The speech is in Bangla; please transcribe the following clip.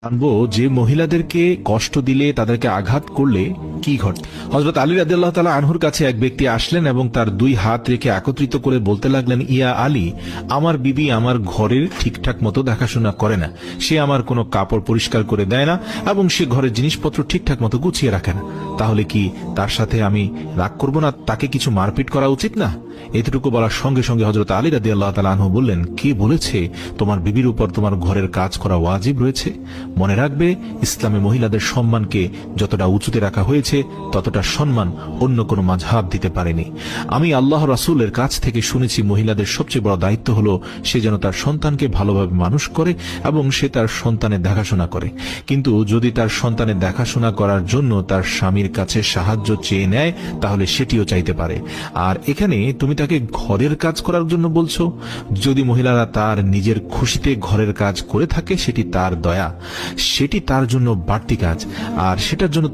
জানবো যে মহিলাদেরকে কষ্ট দিলে, তাদেরকে আঘাত করলে কি ঘটে। হযরত আলী রাদিয়াল্লাহু তাআলা আনহুর কাছে এক ব্যক্তি আসলেন এবং তার দুই হাত রেখে একত্রিত করে বলতে লাগলেন, ইয়া আলী, আমার বিবি আমার ঘরের ঠিকঠাক মতো দেখাশোনা করে না, সে আমার কোনো কাপড় পরিষ্কার করে দেয় না এবং সে ঘরের জিনিসপত্র ঠিকঠাক মতো গুছিয়ে রাখে না। তাহলে কি তার সাথে আমি রাগ করব না? তাকে কিছু মারপিট করা উচিত না? এতটুকু বলার সঙ্গে সঙ্গে হযরত আলী রাদিয়াল্লাহু তাআলা আনহু বললেন, কে বলেছে তোমার বিবির উপর তোমার ঘরের কাজ করা ওয়াজিব রয়েছে? মনে রাখবে, ইসলামে মহিলাদের সম্মানকে যতটা উঁচুতে রাখা হয়েছে ততটা সম্মান অন্য কোনো মাযহাব দিতে পারেনি। আমি আল্লাহ রাসূলের কাছ থেকে শুনেছি, মহিলাদের সবচেয়ে বড় দায়িত্ব হলো সে যেন তার সন্তানকে ভালোভাবে মানুষ করে এবং সে তার সন্তানের দেখাশোনা করে। কিন্তু যদি তার সন্তানের দেখাশোনা করার জন্য তার স্বামীর কাছে সাহায্য চেয়ে নেয়, তাহলে সেটিও চাইতে পারে। আর এখানে তুমি তাকে ঘরের কাজ করার জন্য বলছো। যদি মহিলারা তার নিজের খুশিতে ঘরের কাজ করে থাকে, সেটি তার দয়া, সেটি তার জন্য বাড়তি কাজ, আর সেটার জন্য